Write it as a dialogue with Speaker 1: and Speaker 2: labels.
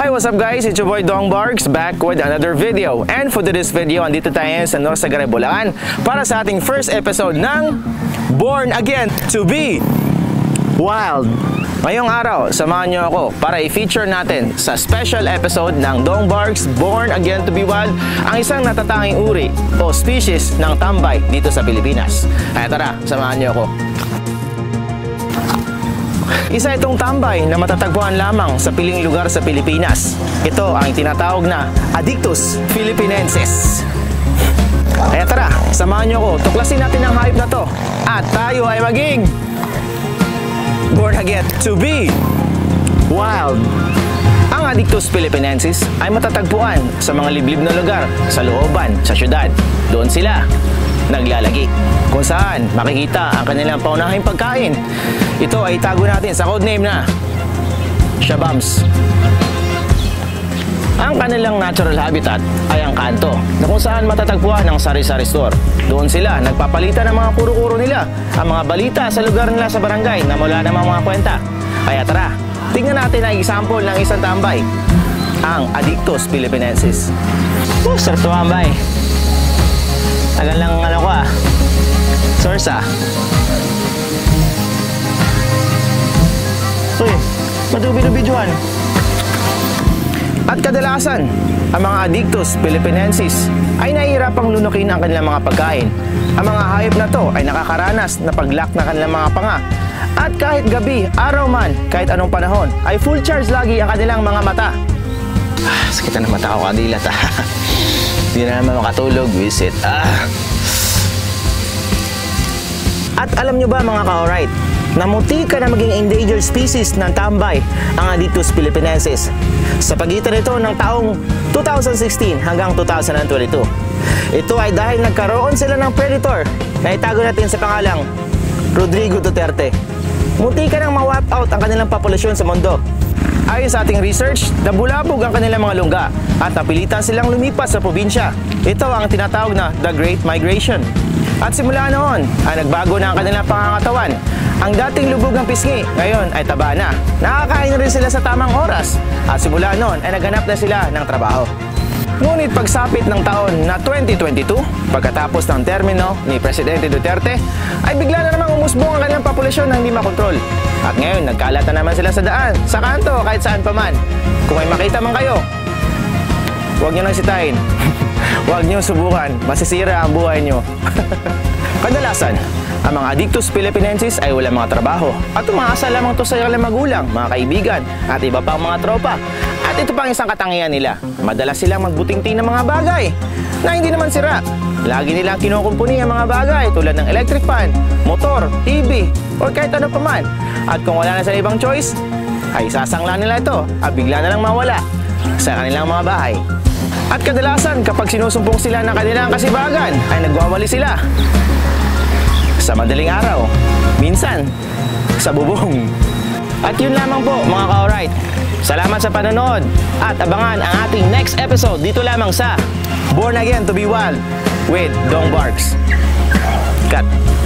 Speaker 1: Hi, what's up guys? It's your boy Dong Barks back with another video. And for today's video, andito tayo sa Norsagaray, Bulacan para sa ating first episode ng Born Again to Be Wild. Ngayong araw, samahan nyo ako para i-feature natin sa special episode ng Dong Barks Born Again to Be Wild ang isang natatanging uri o species ng tambay dito sa Pilipinas. Kaya tara, samahan nyo ako. Isa itong tambay na matatagpuan lamang sa piling lugar sa Pilipinas. Ito ang tinatawag na Adyctus philippinensis. Kaya tara, samahan nyo ako, tuklasin natin ang hayop na to at tayo ay maging born again to be wild. Ang Adyctus philippinensis ay matatagpuan sa mga liblib na lugar sa looban, sa syudad. Doon sila naglalagi, kung saan makikita ang kanilang paunahing pagkain. Ito ay tago natin sa codename na Shabams. Ang kanilang natural habitat ay ang kanto, na kung saan matatagpuan ang sari-sari store. Doon sila nagpapalitan ng mga kuro-kuro nila, ang mga balita sa lugar nila sa barangay na mula ng mga kwenta. Kaya tara, tingnan natin ang example ng isang tambay, ang Adyctus philippinensis. Sarap tumambay. Tagal lang source Uy, madubi-dubidyohan. At kadalasan, ang mga Adyctus philippinensis ay nahihirapang lunukin ang kanilang mga pagkain. Ang mga hayop na to ay nakakaranas na pag-lock na kanilang mga panga. At kahit gabi, araw man, kahit anong panahon, ay full charge lagi ang kanilang mga mata. Sakitan ng mata ko, kadilat Hindi na naman makatulog, visit. At alam nyo ba mga ka-alright, na muntik na maging endangered species ng tambay ang Adyctus philippinensis sa pagitan nito ng taong 2016 hanggang 2022. Ito ay dahil nagkaroon sila ng predator na itago natin sa pangalang Rodrigo Duterte. Muntik nang ma-wipe out ang kanilang populasyon sa mundo. Ayon sa ating research, nabulabog ang kanilang mga lungga at napilitan silang lumipat sa probinsya. Ito ang tinatawag na The Great Migration. At simula noon ay nagbago na ang kanilang pangangatawan. Ang dating lubog ng pisngi, ngayon ay taba na. Nakakain rin sila sa tamang oras at simula noon ay naghanap na sila ng trabaho. Ngunit pagsapit ng taon na 2022, pagkatapos ng termino ni Presidente Duterte, ay bigla na namang umusbong ang kanilang populasyon na hindi makontrol. At ngayon, nagkalat na naman sila sa daan, sa kanto, kahit saan pa man. Kung may makita man kayo, huwag nyo nang sitahin. Huwag nyo subukan, masisira ang buhay nyo. Kadalasan, ang mga Adyctus philippinensis ay walang mga trabaho at umaasa lamang to sa kanilang magulang, mga kaibigan at iba pang mga tropa. At ito pang isang katangian nila, madalas silang magbutingting ng mga bagay na hindi naman sira. Lagi nilang kinukumpuni ang mga bagay tulad ng electric fan, motor, TV, o kahit ano pa man. At kung wala na sa ibang choice, ay sasangla nila ito at bigla na lang mawala sa kanilang mga bahay. At kadalasan kapag sinusumpong sila ng kanilang kasibagan ay nagwawali sila sa madaling araw, minsan sa bubong. At yun lamang po mga ka-alright. Salamat sa panonood at abangan ang ating next episode dito lamang sa Born Again to Be Wild with Dong Barks. Cut!